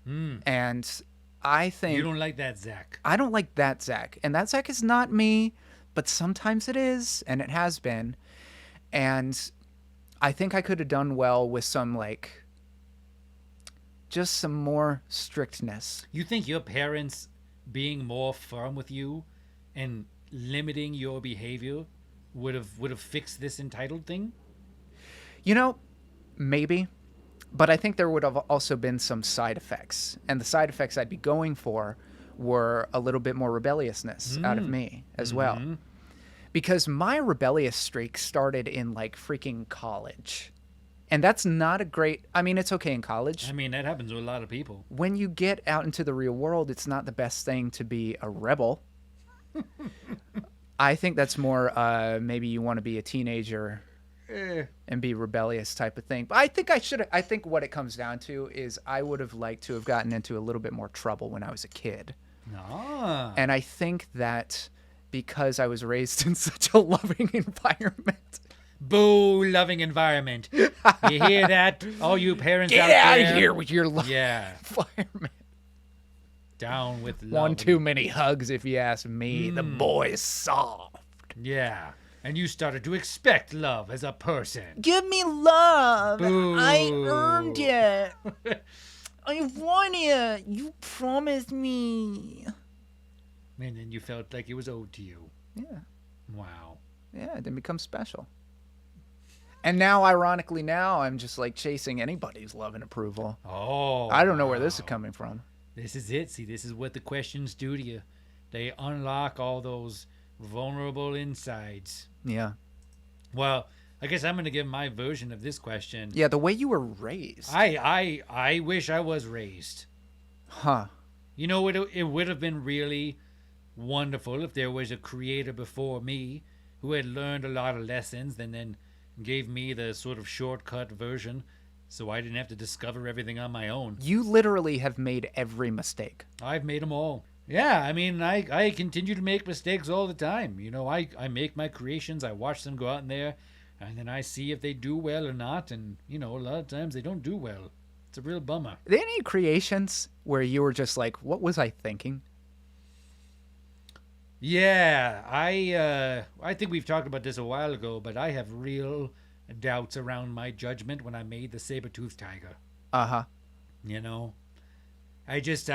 Mm. And I think... You don't like that, Zach. I don't like that Zach. And that Zach is not me, but sometimes it is, and it has been. And I think I could have done well with some, like, just some more strictness. You think your parents being more firm with you and limiting your behavior would have fixed this entitled thing? You know, maybe. But I think there would have also been some side effects. And the side effects I'd be going for were a little bit more rebelliousness out of me as well. Because my rebellious streak started in like freaking college. And that's not a great... I mean, it's okay in college. I mean, that happens to a lot of people. When you get out into the real world, it's not the best thing to be a rebel. I think that's more maybe you want to be a teenager and be rebellious type of thing. But I think what it comes down to is I would have liked to have gotten into a little bit more trouble when I was a kid. Ah. And I think that because I was raised in such a loving environment. Boo, loving environment. You hear that? All you parents Get out out there? of here with your loving Yeah. environment. Down with love. One too many hugs, if you ask me. The boy is soft. Yeah. And you started to expect love as a person. Give me love. Boo. I earned it. I want it. You promised me. And then you felt like it was owed to you. Yeah. Wow. Yeah, it didn't become special. And now, ironically, I'm just like chasing anybody's love and approval. Oh. I don't know where this is coming from. This is it. See, this is what the questions do to you. They unlock all those vulnerable insides. Yeah. Well, I guess I'm going to give my version of this question. Yeah, the way you were raised. I wish I was raised. Huh. You know, it would have been really wonderful if there was a creator before me who had learned a lot of lessons and then gave me the sort of shortcut version so I didn't have to discover everything on my own. You literally have made every mistake. I've made them all. Yeah, I mean, I continue to make mistakes all the time. You know, I make my creations, I watch them go out in there, and then I see if they do well or not, and, you know, a lot of times they don't do well. It's a real bummer. Are there any creations where you were just like, what was I thinking? Yeah, I think we've talked about this a while ago, but I have real doubts around my judgment when I made the saber-toothed tiger. Uh-huh. You know? I was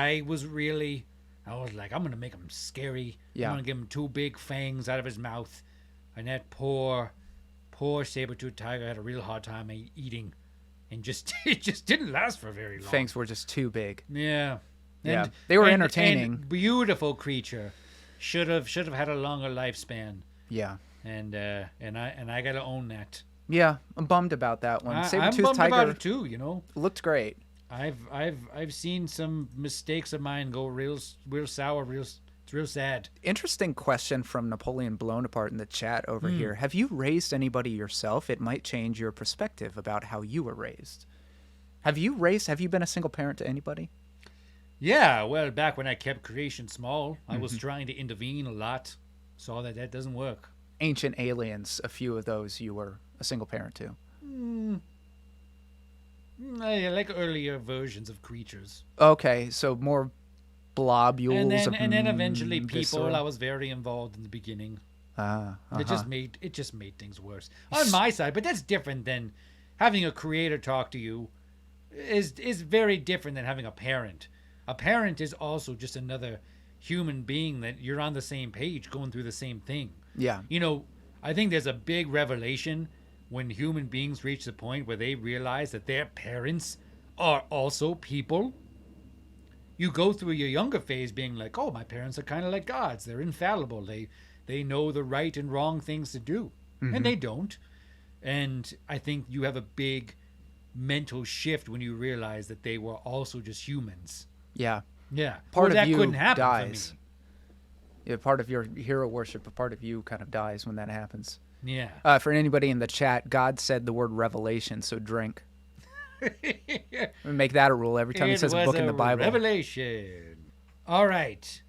like, I'm going to make him scary. Yeah. I'm going to give him 2 big fangs out of his mouth. And that poor saber-toothed tiger had a real hard time eating. And it just didn't last for very long. Fangs were just too big. Yeah. Yeah. They were entertaining. And beautiful creature. Should have had a longer lifespan. Yeah. And I got to own that. Yeah, I'm bummed about that one. I'm Saber-toothed bummed tiger about it too, you know. looked great. I've seen some mistakes of mine go real sour, it's real sad. Interesting question from Napoleon Bonaparte in the chat over here. Have you raised anybody yourself? It might change your perspective about how you were raised. Have you been a single parent to anybody? Yeah, well, back when I kept creation small, I was trying to intervene a lot. Saw that doesn't work. Ancient Aliens, a few of those you were a single parent to. I like earlier versions of creatures. Okay, so more blobules And then eventually people. visceral. I was very involved in the beginning. Uh-huh. It just made things worse on my side. But that's different than having a creator talk to you. Is very different than having a parent. A parent is also just another human being that you're on the same page, going through the same thing. Yeah. You know, I think there's a big revelation when human beings reach the point where they realize that their parents are also people. You go through your younger phase being like, oh, my parents are kind of like gods. They're infallible. They know the right and wrong things to do. And they don't. And I think you have a big mental shift when you realize that they were also just humans. Yeah. Yeah. Part of that you couldn't happen dies. for me. Yeah, part of your hero worship, a part of you kind of dies when that happens. Yeah. For anybody in the chat, God said the word revelation, so drink. Make that a rule every time he says a book in the Bible. Revelation. All right.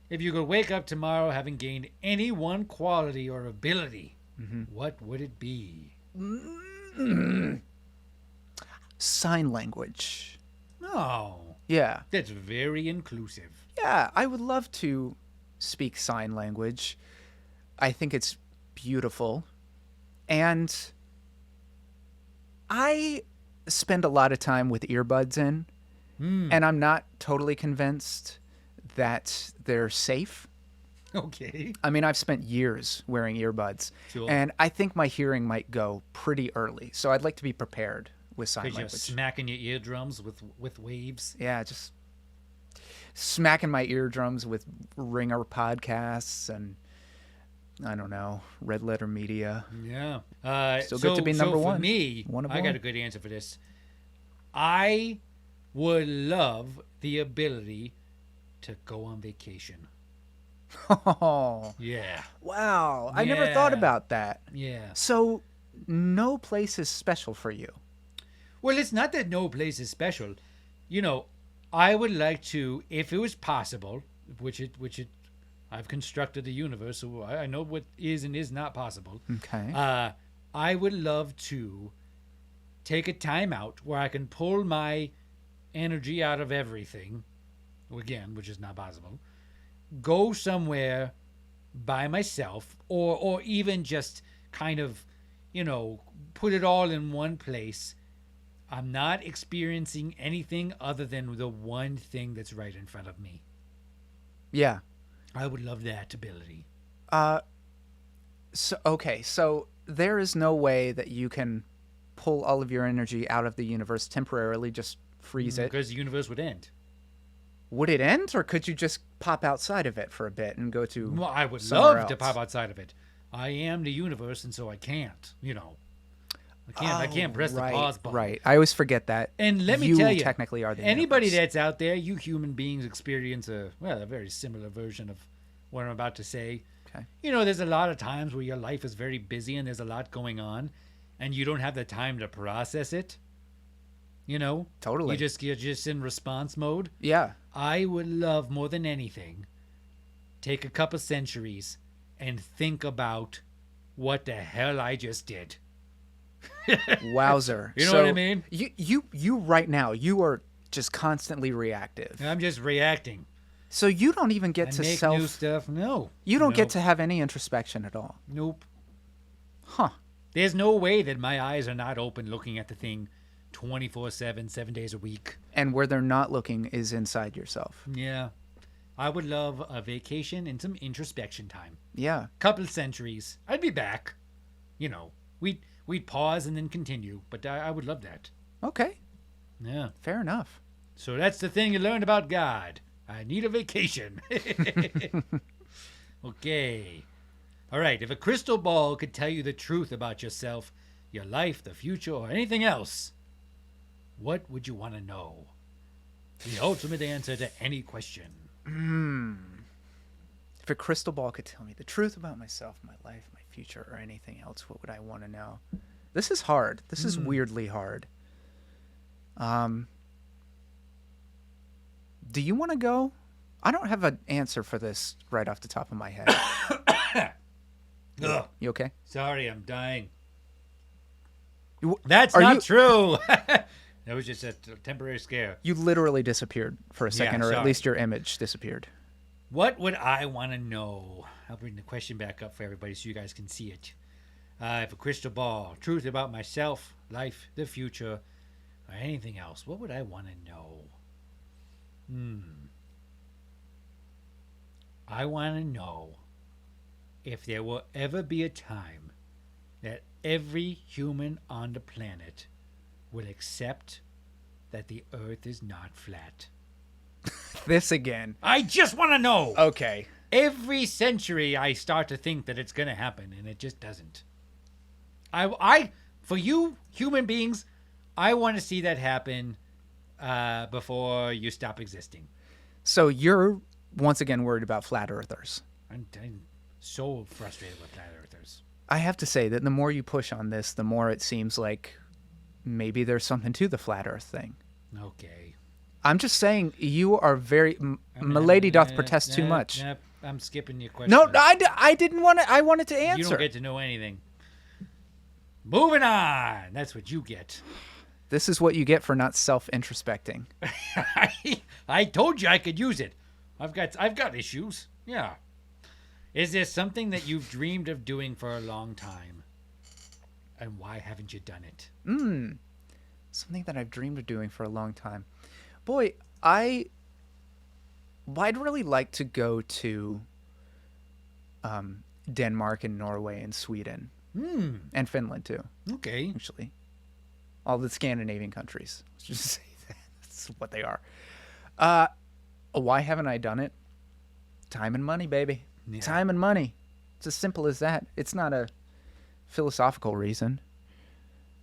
If you could wake up tomorrow having gained any one quality or ability, what would it be? Sign language. Oh, Yeah. that's very inclusive. Yeah, I would love to speak sign language. I think it's beautiful. And I spend a lot of time with earbuds in, and I'm not totally convinced that they're safe. Okay. I mean, I've spent years wearing earbuds, Sure. and I think my hearing might go pretty early. So I'd like to be prepared with sign Because you're language. smacking your eardrums with waves. Yeah, just smacking my eardrums with Ringer podcasts and I don't know, Red Letter Media. Yeah. Still good to be number so one. For me, One of I got one. a good answer for this. I would love the ability to go on vacation. Oh, Yeah. wow. I never thought Yeah. about that. Yeah. So no place is special for you. Well, it's not that no place is special. You know, I would like to, if it was possible, which I've constructed the universe, so I know what is and is not possible. Okay. I would love to take a time out where I can pull my energy out of everything, again, which is not possible, go somewhere by myself, or even just kind of, you know, put it all in one place. I'm not experiencing anything other than the one thing that's right in front of me. Yeah. I would love that ability. So there is no way that you can pull all of your energy out of the universe temporarily, just freeze it. Because the universe would end. Would it end, or could you just pop outside of it for a bit and go to Well, I would somewhere love to else? pop outside of it. I am the universe, and so I can't, you know. I can't press the pause button. Right. I always forget that. And let me you tell you, technically are the anybody universe. that's out there, you human beings experience a very similar version of what I'm about to say. Okay. You know, there's a lot of times where your life is very busy and there's a lot going on, and you don't have the time to process it. You know, Totally. you're just in response mode. Yeah. I would love more than anything take a couple centuries and think about what the hell I just did. Wowzer. You know So what I mean? You right now, you are just constantly reactive. I'm just reacting. So you don't even get I to make new stuff. No. You don't No. get to have any introspection at all. Nope. Huh. There's no way that my eyes are not open looking at the thing 24/7, 7 days a week. And where they're not looking is inside yourself. Yeah. I would love a vacation and some introspection time. Yeah. Couple centuries. I'd be back. You know, we'd pause and then continue, but I would love that. Okay. Yeah. Fair enough. So that's the thing you learned about God. I need a vacation. Okay. All right. If a crystal ball could tell you the truth about yourself, your life, the future, or anything else, What would you want to know? The ultimate answer to any question. If a crystal ball could tell me the truth about myself, my life, my future, or anything else, what would I want to know? This is hard. This is weirdly hard. Do you want to go? I don't have an answer for this right off the top of my head. Ugh. You okay? Sorry, I'm dying. You, That's are not you, true. That was just a temporary scare. You literally disappeared for a second, or at sorry. least your image disappeared. What would I want to know? I'll bring the question back up for everybody so you guys can see it. If a crystal ball, truth about myself, life, the future, or anything else, what would I want to know? I want to know if there will ever be a time that every human on the planet will accept that the earth is not flat. This again. I just want to know. Okay. Every century I start to think that it's going to happen, and it just doesn't. I for you human beings, I want to see that happen before you stop existing. So you're once again worried about flat earthers. I'm so frustrated with flat earthers. I have to say that the more you push on this, the more it seems like maybe there's something to the flat earth thing. Okay. I'm just saying you are very... Milady doth protest too much. I'm skipping your question. No, I didn't want to... I wanted to answer. You don't get to know anything. Moving on. That's what you get. This is what you get for not self-introspecting. I told you I could use it. I've got issues. Yeah. Is there something that you've dreamed of doing for a long time? And why haven't you done it? Something that I've dreamed of doing for a long time. Boy, I'd really like to go to Denmark and Norway and Sweden. And Finland, too. Okay. Actually. All the Scandinavian countries. Let's just say that. That's what they are. Why haven't I done it? Time and money, baby. Yeah. Time and money. It's as simple as that. It's not a philosophical reason.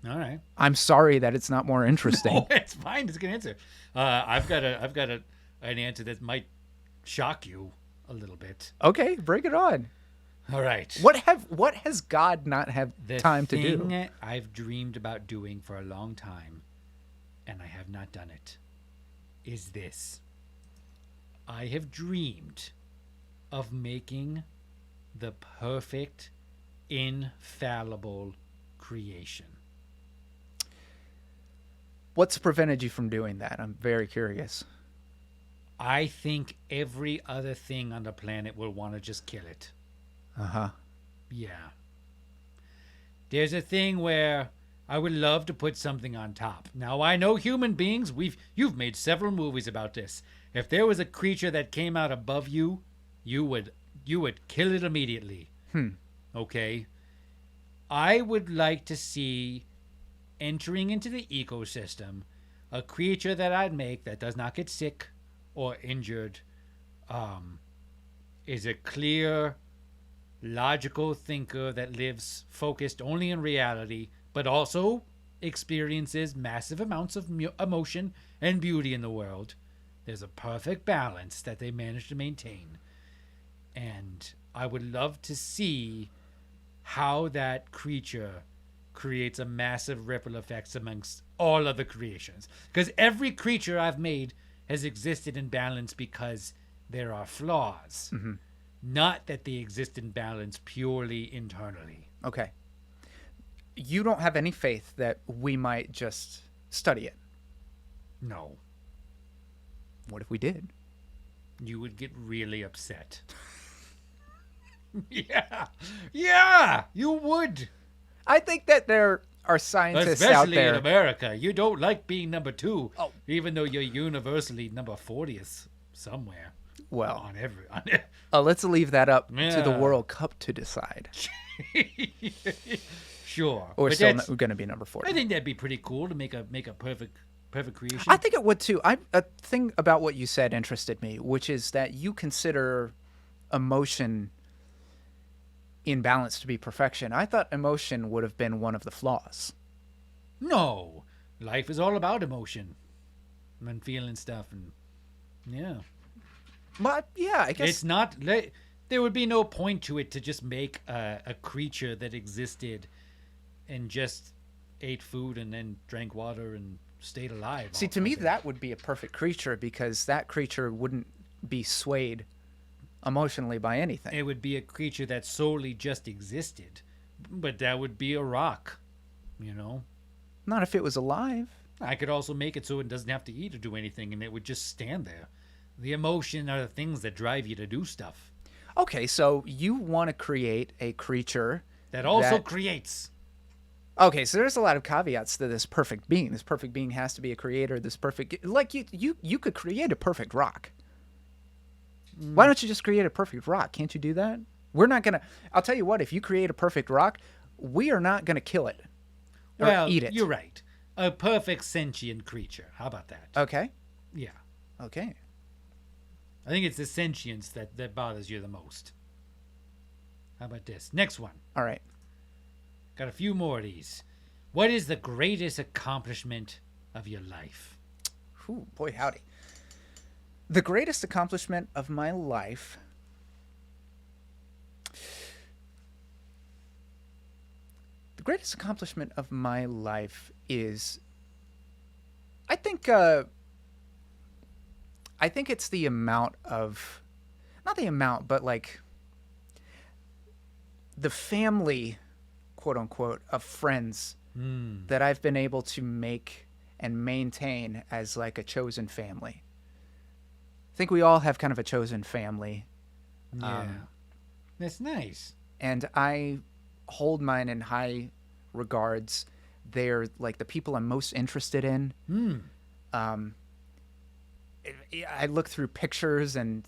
All right. I'm sorry that it's not more interesting. No, it's fine. It's a good answer. I've got an answer that might shock you a little bit. Okay, bring it on. All right. What has God not have time to do? The thing I've dreamed about doing for a long time, and I have not done it, is this. I have dreamed of making the perfect, infallible creation. What's prevented you from doing that? I'm very curious. I think every other thing on the planet will want to just kill it. Uh-huh. Yeah. There's a thing where I would love to put something on top. Now, I know human beings, you've made several movies about this. If there was a creature that came out above you, you would kill it immediately. Okay? I would like to see entering into the ecosystem a creature that I'd make that does not get sick or injured, is a clear, logical thinker that lives focused only in reality, but also experiences massive amounts of emotion and beauty in the world. There's a perfect balance that they manage to maintain. And I would love to see how that creature creates a massive ripple effects amongst all other creations. Because every creature I've made has existed in balance because there are flaws. Mm-hmm. Not that they exist in balance purely internally. Okay. You don't have any faith that we might just study it? No. What if we did? You would get really upset. Yeah, you would. I think that there are scientists Especially out there. in America. You don't like being number 2, even though you're universally number 40th somewhere. Well, on let's leave that up to the World Cup to decide. Sure. Or still going to be number 40. I think that'd be pretty cool to make a perfect creation. I think it would too. A thing about what you said interested me, which is that you consider emotion in balance to be perfection. I thought emotion would have been one of the flaws. No. life is all about emotion and feeling stuff, and yeah. But yeah, I guess It's not. There would be no point to it to just make a creature that existed and just ate food and then drank water and stayed alive. See, to me, that would be a perfect creature because that creature wouldn't be swayed emotionally by anything. It would be a creature that solely just existed, but that would be a rock, you know. Not if it was alive. I could also make it so it doesn't have to eat or do anything, and it would just stand there. The emotion are the things that drive you to do stuff. Okay, so you want to create a creature That also creates. Okay, so there's a lot of caveats to this perfect being. This perfect being has to be a creator. This perfect, like you could create a perfect rock. Why don't you just create a perfect rock? Can't you do that? We're not gonna. I'll tell you what. If you create a perfect rock, we are not gonna kill it or eat it. You're right. A perfect sentient creature. How about that? Okay. Yeah. Okay. I think it's the sentience that bothers you the most. How about this? Next one. All right. Got a few more of these. What is the greatest accomplishment of your life? Ooh, boy, howdy. The greatest accomplishment of my life. The greatest accomplishment of my life is, I think it's the amount of, not the amount, but like the family, quote unquote, of friends that I've been able to make and maintain as like a chosen family. I think we all have kind of a chosen family. Yeah. That's nice. And I hold mine in high regards. They're like the people I'm most interested in. I look through pictures and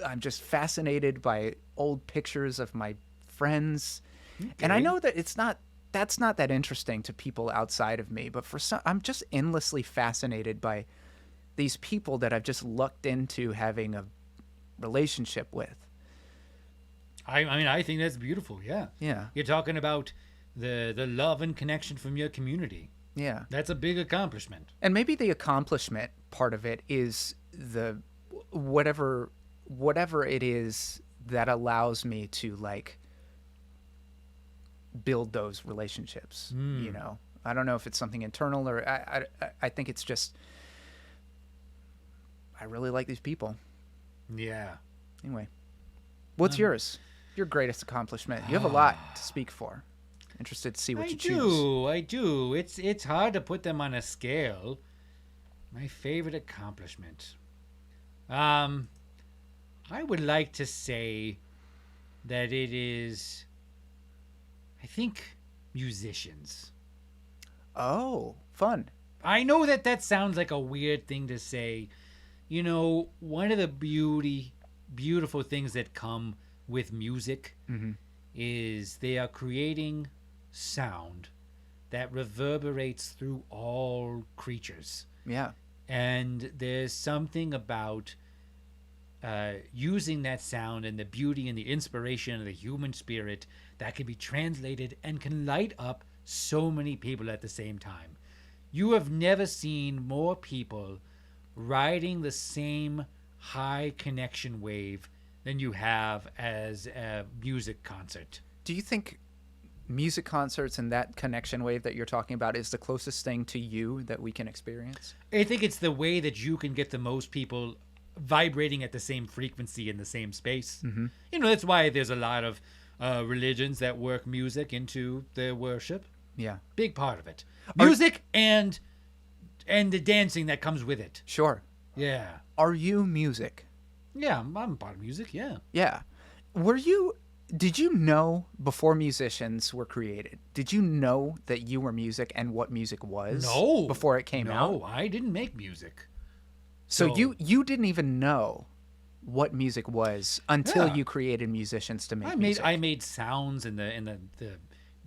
I'm just fascinated by old pictures of my friends. Okay. And I know that that's not that interesting to people outside of me, but for some, I'm just endlessly fascinated by these people that I've just lucked into having a relationship with. I mean, I think that's beautiful. Yeah. Yeah. You're talking about the love and connection from your community. Yeah. That's a big accomplishment. And maybe the accomplishment part of it is the whatever it is that allows me to like build those relationships. You know, I don't know if it's something internal or I think it's just, I really like these people. Yeah. Anyway, what's yours? Your greatest accomplishment? You have a lot to speak for. Interested to see what you choose. I do. It's hard to put them on a scale. My favorite accomplishment. I would like to say that it is, I think, musicians. Oh, fun. I know that sounds like a weird thing to say. You know, one of the beautiful things that come with music is they are creating sound that reverberates through all creatures. Yeah. And there's something about using that sound and the beauty and the inspiration of the human spirit that can be translated and can light up so many people at the same time. You have never seen more people riding the same high connection wave than you have as a music concert. Do you think music concerts and that connection wave that you're talking about is the closest thing to you that we can experience? I think it's the way that you can get the most people vibrating at the same frequency in the same space. You know, that's why there's a lot of religions that work music into their worship. Yeah. Big part of it. Music and the dancing that comes with it. Sure. Yeah. Are you music? Yeah, I'm part of music, yeah. Yeah. Did you know before musicians were created, did you know that you were music and what music was? No. Before it came out? No, I didn't make music. So you didn't even know what music was until you created musicians to make music. I made sounds in the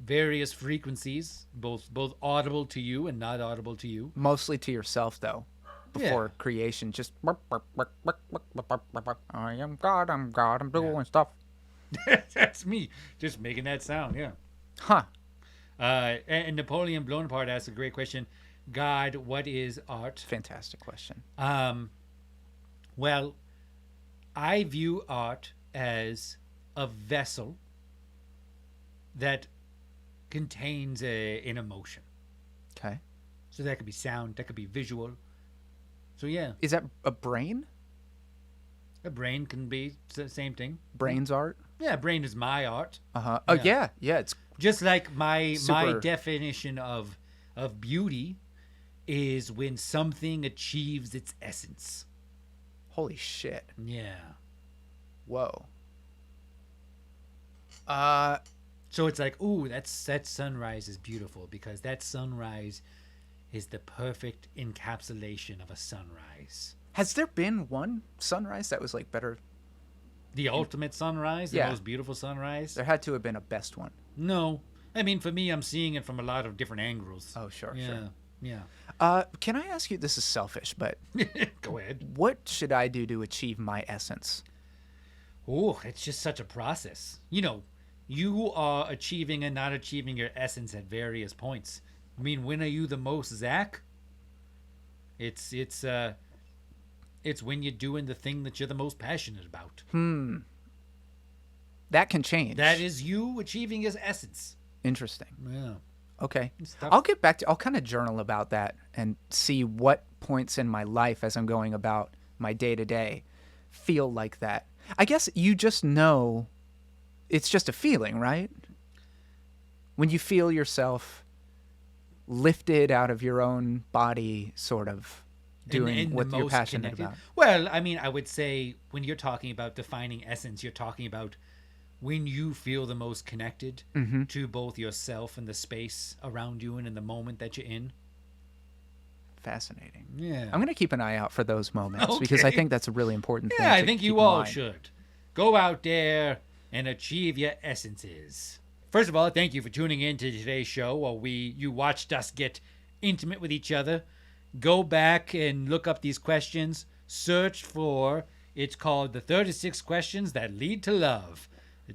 various frequencies, both audible to you and not audible to you. Mostly to yourself, though. Before creation, just I am God, I'm doing stuff. That's me, just making that sound, yeah. Huh. And Napoleon Bonaparte asked a great question. God, what is art? Fantastic question. Well, I view art as a vessel that contains an emotion. Okay. So that could be sound, that could be visual. So yeah, Is that a brain? a brain can be the same thing. Brain's art? Yeah, brain is my art. Uh-huh. Oh, Yeah. yeah. It's Just like my Super. definition of beauty is when something achieves its essence. holy shit. Yeah. Whoa. So it's like, ooh, that sunrise is beautiful because that sunrise is the perfect encapsulation of a sunrise. Has there been one sunrise that was like better? The ultimate sunrise, the Yeah. most beautiful sunrise? There had to have been a best one. No. I mean, for me, I'm seeing it from a lot of different angles. Oh, sure, yeah. sure. Yeah. Can I ask you, this is selfish, but Go ahead. what should I do to achieve my essence? Oh, it's just such a process. You know, you are achieving and not achieving your essence at various points. I mean, when are you the most Zach? It's when you're doing the thing that you're the most passionate about. That can change. That is you achieving his essence. Interesting. Yeah. Okay. It's tough. I'll get back to, I'll kind of journal about that and see what points in my life as I'm going about my day to day feel like that. I guess you just know it's just a feeling, right? When you feel yourself lifted out of your own body, sort of doing And the what you're most passionate connected. about. Well, I mean, I would say when you're talking about defining essence, you're talking about when you feel the most connected Mm-hmm. to both yourself and the space around you and in the moment that you're in. Fascinating. Yeah. I'm going to keep an eye out for those moments because I Okay. think that's a really important thing. Yeah, I to think keep you in all mind. should. Go out there and achieve your essences. First of all, thank you for tuning in to today's show while you watched us get intimate with each other. Go back and look up these questions. Search for, it's called the 36 Questions That Lead to Love.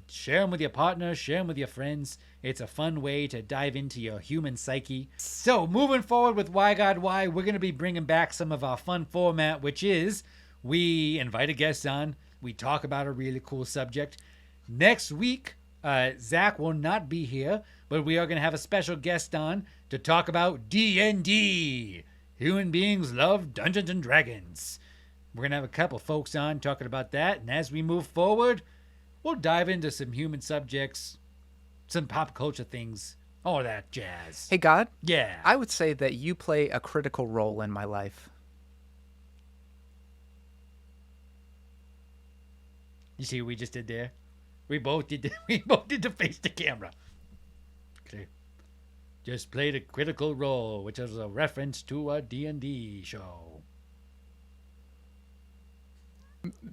Share them with your partner, share them with your friends. It's a fun way to dive into your human psyche. So, moving forward with Why God Why, we're going to be bringing back some of our fun format, which is we invite a guest on, we talk about a really cool subject. Next week, Zach will not be here, but we are going to have a special guest on to talk about D&D. Human beings love Dungeons and Dragons. We're going to have a couple folks on talking about that, and as we move forward, we'll dive into some human subjects, some pop culture things, all that jazz. Hey, God, Yeah. I would say that you play a critical role in my life. You see what we just did there? We both did the face to camera. Okay. Just played a critical role, which is a reference to a D&D show.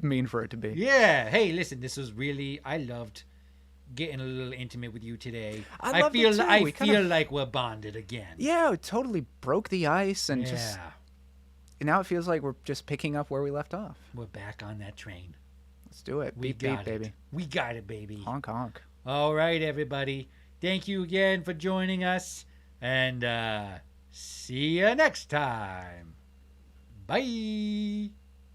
Mean for it to be. Yeah. Hey, listen, this was really, I loved getting a little intimate with you today. I loved it feel too. I We feel kinda- like we're bonded again. Yeah, it totally broke the ice and Yeah. just now it feels like we're just picking up where we left off. We're back on that train. Let's do it. We Beep, got beep, it. baby. We got it, baby. Honk, honk. All right, everybody. Thank you again for joining us. And see you next time. Bye.